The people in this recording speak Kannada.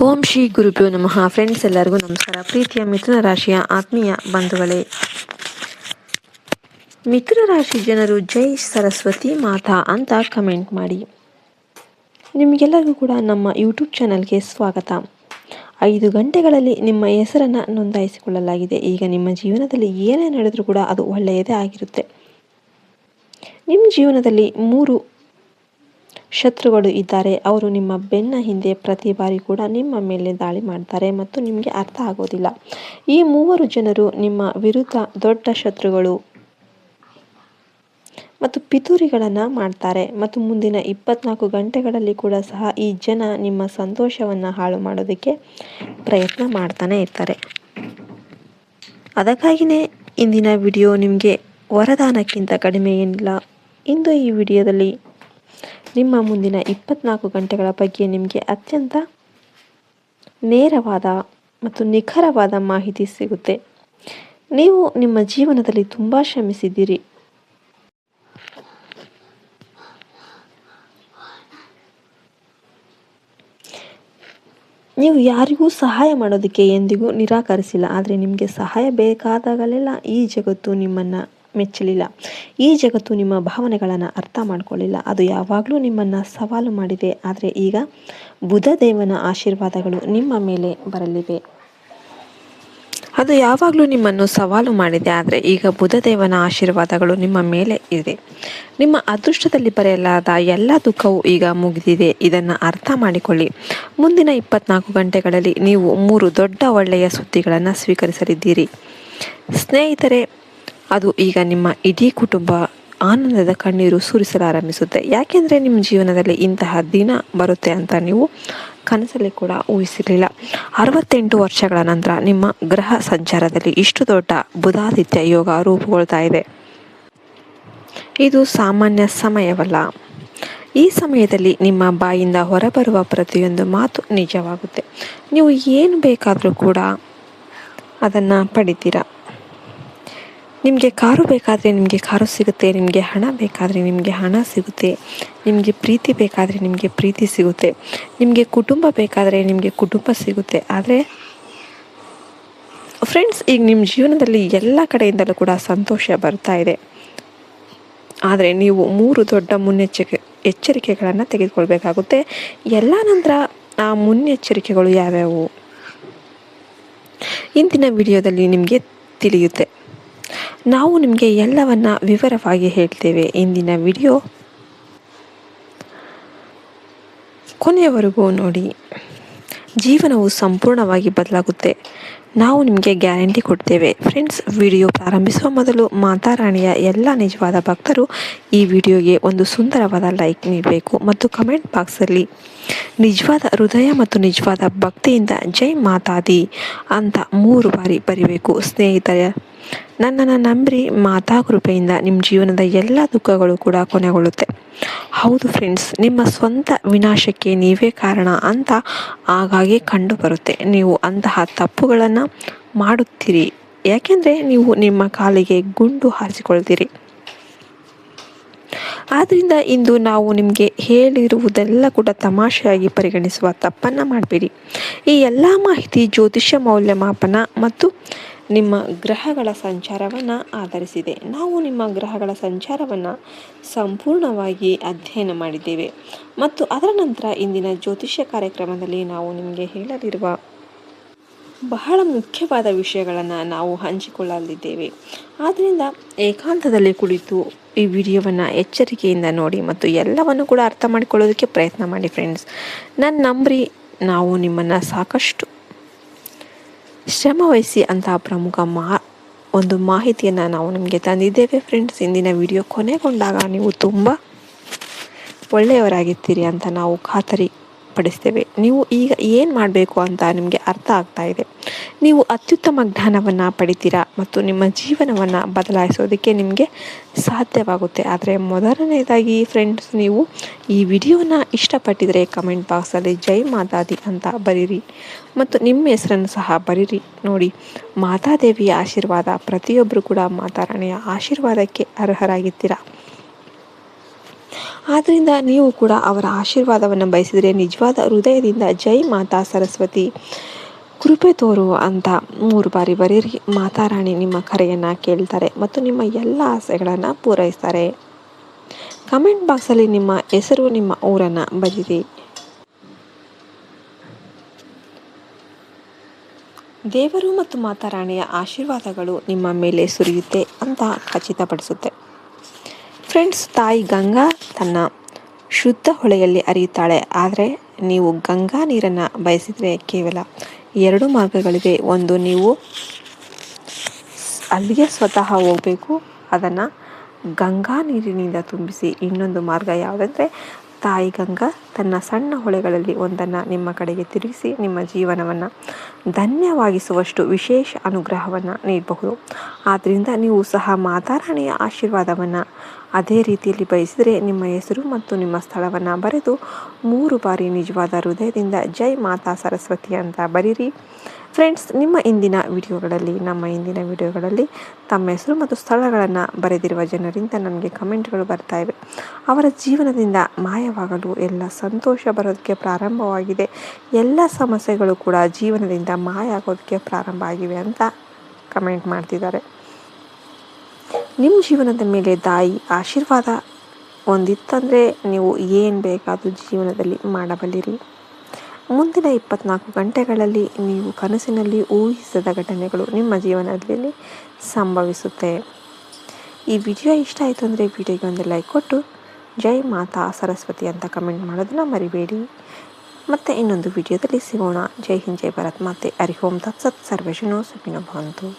ಓಂ ಶ್ರೀ ಗುರುಭ್ಯೋ ನಮಃ. ಫ್ರೆಂಡ್ಸ್, ಎಲ್ಲರಿಗೂ ನಮಸ್ಕಾರ. ಪ್ರೀತಿಯ ಮಿಥುನ ರಾಶಿಯ ಆತ್ಮೀಯ ಬಂಧುಗಳೇ, ಮಿಥುನ ರಾಶಿ ಜನರು ಜೈ ಸರಸ್ವತಿ ಮಾತಾ ಅಂತ ಕಮೆಂಟ್ ಮಾಡಿ. ನಿಮಗೆಲ್ಲರಿಗೂ ಕೂಡ ನಮ್ಮ ಯೂಟ್ಯೂಬ್ ಚಾನಲ್ಗೆ ಸ್ವಾಗತ. 5 ಗಂಟೆಗಳಲ್ಲಿ ನಿಮ್ಮ ಹೆಸರನ್ನು ನೋಂದಾಯಿಸಿಕೊಳ್ಳಲಾಗಿದೆ. ಈಗ ನಿಮ್ಮ ಜೀವನದಲ್ಲಿ ಏನೇ ನಡೆದರೂ ಕೂಡ ಅದು ಒಳ್ಳೆಯದೇ ಆಗಿರುತ್ತೆ. ನಿಮ್ಮ ಜೀವನದಲ್ಲಿ 3 ಶತ್ರುಗಳು ಇದ್ದಾರೆ. ಅವರು ನಿಮ್ಮ ಬೆನ್ನ ಹಿಂದೆ ಪ್ರತಿ ಬಾರಿ ಕೂಡ ನಿಮ್ಮ ಮೇಲೆ ದಾಳಿ ಮಾಡ್ತಾರೆ ಮತ್ತು ನಿಮಗೆ ಅರ್ಥ ಆಗೋದಿಲ್ಲ. ಈ 3 ಜನರು ನಿಮ್ಮ ವಿರುದ್ಧ ದೊಡ್ಡ ಶತ್ರುಗಳು ಮತ್ತು ಪಿತೂರಿಗಳನ್ನು ಮಾಡ್ತಾರೆ ಮತ್ತು ಮುಂದಿನ 24 ಗಂಟೆಗಳಲ್ಲಿ ಕೂಡ ಸಹ ಈ ಜನ ನಿಮ್ಮ ಸಂತೋಷವನ್ನು ಹಾಳು ಮಾಡೋದಕ್ಕೆ ಪ್ರಯತ್ನ ಮಾಡ್ತಾನೆ ಇರ್ತಾರೆ. ಅದಕ್ಕಾಗಿಯೇ ಇಂದಿನ ವಿಡಿಯೋ ನಿಮಗೆ ವರದಾನಕ್ಕಿಂತ ಕಡಿಮೆ ಏನಿಲ್ಲ. ಇಂದು ಈ ವಿಡಿಯೋದಲ್ಲಿ ನಿಮ್ಮ ಮುಂದಿನ 24 ಗಂಟೆಗಳ ಬಗ್ಗೆ ನಿಮಗೆ ಅತ್ಯಂತ ನೇರವಾದ ಮತ್ತು ನಿಖರವಾದ ಮಾಹಿತಿ ಸಿಗುತ್ತೆ. ನೀವು ನಿಮ್ಮ ಜೀವನದಲ್ಲಿ ತುಂಬ ಶ್ರಮಿಸಿದ್ದೀರಿ. ನೀವು ಯಾರಿಗೂ ಸಹಾಯ ಮಾಡೋದಕ್ಕೆ ಎಂದಿಗೂ ನಿರಾಕರಿಸಿಲ್ಲ. ಆದರೆ ನಿಮಗೆ ಸಹಾಯ ಬೇಕಾದಾಗಲೆಲ್ಲ ಈ ಜಗತ್ತು ನಿಮ್ಮನ್ನು ಮೆಚ್ಚಲಿಲ್ಲ. ಈ ಜಗತ್ತು ನಿಮ್ಮ ಭಾವನೆಗಳನ್ನು ಅರ್ಥ ಮಾಡಿಕೊಳ್ಳಿಲ್ಲ. ಅದು ಯಾವಾಗಲೂ ನಿಮ್ಮನ್ನು ಸವಾಲು ಮಾಡಿದೆ. ಆದರೆ ಈಗ ಬುಧದೇವನ ಆಶೀರ್ವಾದಗಳು ನಿಮ್ಮ ಮೇಲೆ ಬರಲಿವೆ. ಅದು ಯಾವಾಗಲೂ ನಿಮ್ಮನ್ನು ಸವಾಲು ಮಾಡಿದೆ. ಆದರೆ ಈಗ ಬುಧದೇವನ ಆಶೀರ್ವಾದಗಳು ನಿಮ್ಮ ಮೇಲೆ ಇದೆ. ನಿಮ್ಮ ಅದೃಷ್ಟದಲ್ಲಿ ಬರೆಯಲಾದ ಎಲ್ಲ ದುಃಖವೂ ಈಗ ಮುಗಿದಿದೆ. ಇದನ್ನು ಅರ್ಥ ಮಾಡಿಕೊಳ್ಳಿ. ಮುಂದಿನ 24 ಗಂಟೆಗಳಲ್ಲಿ ನೀವು 3 ದೊಡ್ಡ ಒಳ್ಳೆಯ ಸುದ್ದಿಗಳನ್ನು ಸ್ವೀಕರಿಸಲಿದ್ದೀರಿ. ಸ್ನೇಹಿತರೆ, ಅದು ಈಗ ನಿಮ್ಮ ಇಡೀ ಕುಟುಂಬ ಆನಂದದ ಕಣ್ಣೀರು ಸುರಿಸಲಾರಂಭಿಸುತ್ತೆ. ಯಾಕೆಂದರೆ ನಿಮ್ಮ ಜೀವನದಲ್ಲಿ ಇಂತಹ ದಿನ ಬರುತ್ತೆ ಅಂತ ನೀವು ಕನಸಲ್ಲಿ ಕೂಡ ಊಹಿಸಿರಲಿಲ್ಲ. 68 ವರ್ಷಗಳ ನಂತರ ನಿಮ್ಮ ಗ್ರಹ ಸಂಚಾರದಲ್ಲಿ ಇಷ್ಟು ದೊಡ್ಡ ಬುಧಾದಿತ್ಯ ಯೋಗ ರೂಪುಗೊಳ್ತಾ ಇದೆ. ಇದು ಸಾಮಾನ್ಯ ಸಮಯವಲ್ಲ. ಈ ಸಮಯದಲ್ಲಿ ನಿಮ್ಮ ಬಾಯಿಂದ ಹೊರಬರುವ ಪ್ರತಿಯೊಂದು ಮಾತು ನಿಜವಾಗುತ್ತೆ. ನೀವು ಏನು ಬೇಕಾದರೂ ಕೂಡ ಅದನ್ನು ಪಡಿತೀರಾ. ನಿಮಗೆ ಕಾರು ಬೇಕಾದರೆ ನಿಮಗೆ ಕಾರು ಸಿಗುತ್ತೆ. ನಿಮಗೆ ಹಣ ಬೇಕಾದರೆ ನಿಮಗೆ ಹಣ ಸಿಗುತ್ತೆ. ನಿಮಗೆ ಪ್ರೀತಿ ಬೇಕಾದರೆ ನಿಮಗೆ ಪ್ರೀತಿ ಸಿಗುತ್ತೆ. ನಿಮಗೆ ಕುಟುಂಬ ಬೇಕಾದರೆ ನಿಮಗೆ ಕುಟುಂಬ ಸಿಗುತ್ತೆ. ಆದರೆ ಫ್ರೆಂಡ್ಸ್, ಈಗ ನಿಮ್ಮ ಜೀವನದಲ್ಲಿ ಎಲ್ಲ ಕಡೆಯಿಂದಲೂ ಕೂಡ ಸಂತೋಷ ಬರ್ತಾ ಇದೆ. ಆದರೆ ನೀವು 3 ದೊಡ್ಡ ಎಚ್ಚರಿಕೆಗಳನ್ನು ತೆಗೆದುಕೊಳ್ಬೇಕಾಗುತ್ತೆ. ಎಲ್ಲ ನಂತರ ಆ ಮುನ್ನೆಚ್ಚರಿಕೆಗಳು ಯಾವ್ಯಾವು ಇಂದಿನ ವಿಡಿಯೋದಲ್ಲಿ ನಿಮಗೆ ತಿಳಿಯುತ್ತೆ. ನಾವು ನಿಮಗೆ ಎಲ್ಲವನ್ನ ವಿವರವಾಗಿ ಹೇಳ್ತೇವೆ. ಇಂದಿನ ವಿಡಿಯೋ ಕೊನೆಯವರೆಗೂ ನೋಡಿ. ಜೀವನವು ಸಂಪೂರ್ಣವಾಗಿ ಬದಲಾಗುತ್ತೆ. ನಾವು ನಿಮಗೆ ಗ್ಯಾರಂಟಿ ಕೊಡ್ತೇವೆ. ಫ್ರೆಂಡ್ಸ್, ವಿಡಿಯೋ ಪ್ರಾರಂಭಿಸುವ ಮೊದಲು ಮಾತಾರಾಣಿಯ ಎಲ್ಲ ನಿಜವಾದ ಭಕ್ತರು ಈ ವಿಡಿಯೋಗೆ ಒಂದು ಸುಂದರವಾದ ಲೈಕ್ ನೀಡಬೇಕು ಮತ್ತು ಕಮೆಂಟ್ ಬಾಕ್ಸಲ್ಲಿ ನಿಜವಾದ ಹೃದಯ ಮತ್ತು ನಿಜವಾದ ಭಕ್ತಿಯಿಂದ ಜೈ ಮಾತಾದಿ ಅಂತ 3 ಬಾರಿ ಬರಿಬೇಕು. ಸ್ನೇಹಿತರೆ, ನನ್ನನ್ನು ನಂಬಿ, ಮಾತಾ ಕೃಪೆಯಿಂದ ನಿಮ್ಮ ಜೀವನದ ಎಲ್ಲ ದುಃಖಗಳು ಕೂಡ ಕೊನೆಗೊಳ್ಳುತ್ತೆ. ಹೌದು ಫ್ರೆಂಡ್ಸ್, ನಿಮ್ಮ ಸ್ವಂತ ವಿನಾಶಕ್ಕೆ ನೀವೇ ಕಾರಣ ಅಂತ ಆಗಾಗ್ಗೆ ಕಂಡು ಬರುತ್ತೆ. ನೀವು ಅಂತಹ ತಪ್ಪುಗಳನ್ನು ಮಾಡುತ್ತೀರಿ. ಯಾಕೆಂದರೆ ನೀವು ನಿಮ್ಮ ಕಾಲಿಗೆ ಗುಂಡು ಹಾರಿಸಿಕೊಳ್ತೀರಿ. ಆದ್ದರಿಂದ ಇಂದು ನಾವು ನಿಮಗೆ ಹೇಳಿರುವುದೆಲ್ಲ ಕೂಡ ತಮಾಷೆಯಾಗಿ ಪರಿಗಣಿಸುವ ತಪ್ಪನ್ನು ಮಾಡಬೇಡಿ. ಈ ಎಲ್ಲ ಮಾಹಿತಿ ಜ್ಯೋತಿಷ್ಯ ಮೌಲ್ಯಮಾಪನ ಮತ್ತು ನಿಮ್ಮ ಗ್ರಹಗಳ ಸಂಚಾರವನ್ನು ಆಧರಿಸಿದೆ. ನಾವು ನಿಮ್ಮ ಗ್ರಹಗಳ ಸಂಚಾರವನ್ನು ಸಂಪೂರ್ಣವಾಗಿ ಅಧ್ಯಯನ ಮಾಡಿದ್ದೇವೆ ಮತ್ತು ಅದರ ನಂತರ ಇಂದಿನ ಜ್ಯೋತಿಷ್ಯ ಕಾರ್ಯಕ್ರಮದಲ್ಲಿ ನಾವು ನಿಮಗೆ ಹೇಳಲಿರುವ ಬಹಳ ಮುಖ್ಯವಾದ ವಿಷಯಗಳನ್ನು ನಾವು ಹಂಚಿಕೊಳ್ಳಲಿದ್ದೇವೆ. ಆದ್ದರಿಂದ ಏಕಾಂತದಲ್ಲಿ ಕುಳಿತು ಈ ವಿಡಿಯೋವನ್ನು ಎಚ್ಚರಿಕೆಯಿಂದ ನೋಡಿ ಮತ್ತು ಎಲ್ಲವನ್ನು ಕೂಡ ಅರ್ಥ ಮಾಡಿಕೊಳ್ಳೋದಕ್ಕೆ ಪ್ರಯತ್ನ ಮಾಡಿ. ಫ್ರೆಂಡ್ಸ್, ನನ್ನ ನಂಬಿ, ನಾವು ನಿಮ್ಮನ್ನು ಸಾಕಷ್ಟು ಶ್ರಮವಹಿಸಿ ಅಂತಹ ಪ್ರಮುಖ ಒಂದು ಮಾಹಿತಿಯನ್ನು ನಾವು ನಿಮಗೆ ತಂದಿದ್ದೇವೆ. ಫ್ರೆಂಡ್ಸ್, ಇಂದಿನ ವಿಡಿಯೋ ಕೊನೆಗೊಂಡಾಗ ನೀವು ತುಂಬ ಒಳ್ಳೆಯವರಾಗಿರ್ತೀರಿ ಅಂತ ನಾವು ಖಾತರಿ ಪಡಿಸ್ತೇವೆ. ನೀವು ಈಗ ಏನು ಮಾಡಬೇಕು ಅಂತ ನಿಮಗೆ ಅರ್ಥ ಆಗ್ತಾ ಇದೆ. ನೀವು ಅತ್ಯುತ್ತಮ ಜ್ಞಾನವನ್ನು ಪಡಿತೀರಾ ಮತ್ತು ನಿಮ್ಮ ಜೀವನವನ್ನು ಬದಲಾಯಿಸೋದಕ್ಕೆ ನಿಮಗೆ ಸಾಧ್ಯವಾಗುತ್ತೆ. ಆದರೆ ಮೊದಲನೇದಾಗಿ ಫ್ರೆಂಡ್ಸ್, ನೀವು ಈ ವಿಡಿಯೋನ ಇಷ್ಟಪಟ್ಟಿದರೆ ಕಮೆಂಟ್ ಬಾಕ್ಸಲ್ಲಿ ಜೈ ಮಾತಾದಿ ಅಂತ ಬರೀರಿ ಮತ್ತು ನಿಮ್ಮ ಹೆಸರನ್ನು ಸಹ ಬರೀರಿ. ನೋಡಿ, ಮಾತಾದೇವಿಯ ಆಶೀರ್ವಾದ, ಪ್ರತಿಯೊಬ್ಬರು ಕೂಡ ಮಾತಾರಾಣಿಯ ಆಶೀರ್ವಾದಕ್ಕೆ ಅರ್ಹರಾಗಿರ್ತೀರಾ. ಆದ್ದರಿಂದ ನೀವು ಕೂಡ ಅವರ ಆಶೀರ್ವಾದವನ್ನು ಬಯಸಿದರೆ ನಿಜವಾದ ಹೃದಯದಿಂದ ಜೈ ಮಾತಾ ಸರಸ್ವತಿ ಕೃಪೆ ತೋರು ಅಂತ 3 ಬಾರಿ ಬರೀರಿ. ಮಾತಾರಾಣಿ ನಿಮ್ಮ ಕರೆಯನ್ನು ಕೇಳ್ತಾರೆ ಮತ್ತು ನಿಮ್ಮ ಎಲ್ಲ ಆಸೆಗಳನ್ನು ಪೂರೈಸ್ತಾರೆ. ಕಮೆಂಟ್ ಬಾಕ್ಸಲ್ಲಿ ನಿಮ್ಮ ಹೆಸರು, ನಿಮ್ಮ ಊರನ್ನು ಬರೀರಿ. ದೇವರು ಮತ್ತು ಮಾತಾರಾಣಿಯ ಆಶೀರ್ವಾದಗಳು ನಿಮ್ಮ ಮೇಲೆ ಸುರಿಯುತ್ತೆ ಅಂತ ಖಚಿತಪಡಿಸುತ್ತೆ. ಫ್ರೆಂಡ್ಸ್, ತಾಯಿ ಗಂಗಾ ತನ್ನ ಶುದ್ಧ ಹೊಳೆಯಲ್ಲಿ ಹರಿಯುತ್ತಾಳೆ. ಆದರೆ ನೀವು ಗಂಗಾ ನೀರನ್ನು ಬಯಸಿದರೆ ಕೇವಲ 2 ಮಾರ್ಗಗಳಿವೆ. ಒಂದು, ನೀವು ಅಲ್ಲಿಗೆ ಸ್ವತಃ ಹೋಗಬೇಕು, ಅದನ್ನು ಗಂಗಾ ನೀರಿನಿಂದ ತುಂಬಿಸಿ. ಇನ್ನೊಂದು ಮಾರ್ಗ ಯಾವುದಂದರೆ, ತಾಯಿ ಗಂಗಾ ತನ್ನ ಸಣ್ಣ ಹೊಳೆಗಳಲ್ಲಿ ಒಂದನ್ನು ನಿಮ್ಮ ಕಡೆಗೆ ತಿರುಗಿಸಿ ನಿಮ್ಮ ಜೀವನವನ್ನು ಧನ್ಯವಾಗಿಸುವಷ್ಟು ವಿಶೇಷ ಅನುಗ್ರಹವನ್ನು ನೀಡಬಹುದು. ಆದ್ದರಿಂದ ನೀವು ಸಹ ಮಾತಾರಾಣಿಯ ಆಶೀರ್ವಾದವನ್ನು ಅದೇ ರೀತಿಯಲ್ಲಿ ಬಯಸಿದರೆ ನಿಮ್ಮ ಹೆಸರು ಮತ್ತು ನಿಮ್ಮ ಸ್ಥಳವನ್ನು ಬರೆದು 3 ಬಾರಿ ನಿಜವಾದ ಹೃದಯದಿಂದ ಜೈ ಮಾತಾ ಸರಸ್ವತಿ ಅಂತ ಬರೀರಿ. ಫ್ರೆಂಡ್ಸ್, ನಮ್ಮ ಇಂದಿನ ವಿಡಿಯೋಗಳಲ್ಲಿ ತಮ್ಮ ಹೆಸರು ಮತ್ತು ಸ್ಥಳಗಳನ್ನು ಬರೆದಿರುವ ಜನರಿಂದ ನಮಗೆ ಕಮೆಂಟ್ಗಳು ಬರ್ತಾ ಇವೆ. ಅವರ ಜೀವನದಿಂದ ಮಾಯವಾಗಲು ಎಲ್ಲ ಸಂತೋಷ ಬರೋದಕ್ಕೆ ಪ್ರಾರಂಭವಾಗಿದೆ, ಎಲ್ಲ ಸಮಸ್ಯೆಗಳು ಕೂಡ ಜೀವನದಿಂದ ಮಾಯ ಆಗೋದಕ್ಕೆ ಪ್ರಾರಂಭ ಆಗಿವೆ ಅಂತ ಕಮೆಂಟ್ ಮಾಡ್ತಿದ್ದಾರೆ. ನಿಮ್ಮ ಜೀವನದ ಮೇಲೆ ತಾಯಿ ಆಶೀರ್ವಾದ ಹೊಂದಿತ್ತಂದರೆ ನೀವು ಏನು ಬೇಕಾದರೂ ಜೀವನದಲ್ಲಿ ಮಾಡಬಲ್ಲಿರಿ. ಮುಂದಿನ 24 ಗಂಟೆಗಳಲ್ಲಿ ನೀವು ಕನಸಿನಲ್ಲಿ ಊಹಿಸದ ಘಟನೆಗಳು ನಿಮ್ಮ ಜೀವನದಲ್ಲಿ ಸಂಭವಿಸುತ್ತೆ. ಈ ವಿಡಿಯೋ ಇಷ್ಟ ಆಯಿತು ಅಂದರೆ ವಿಡಿಯೋಗೆ ಒಂದು ಲೈಕ್ ಕೊಟ್ಟು ಜೈ ಮಾತಾ ಸರಸ್ವತಿ ಅಂತ ಕಮೆಂಟ್ ಮಾಡೋದನ್ನು ಮರಿಬೇಡಿ. ಮತ್ತೆ ಇನ್ನೊಂದು ವಿಡಿಯೋದಲ್ಲಿ ಸಿಗೋಣ. ಜೈ ಹಿಂದ್, ಜೈ ಭಾರತ್ ಮಾತೆ. ಹರಿ ಓಂ ತತ್ಸತ್. ಸರ್ವೇ ಜನೋ ಸುಖಿನೋ ಭವಂತು.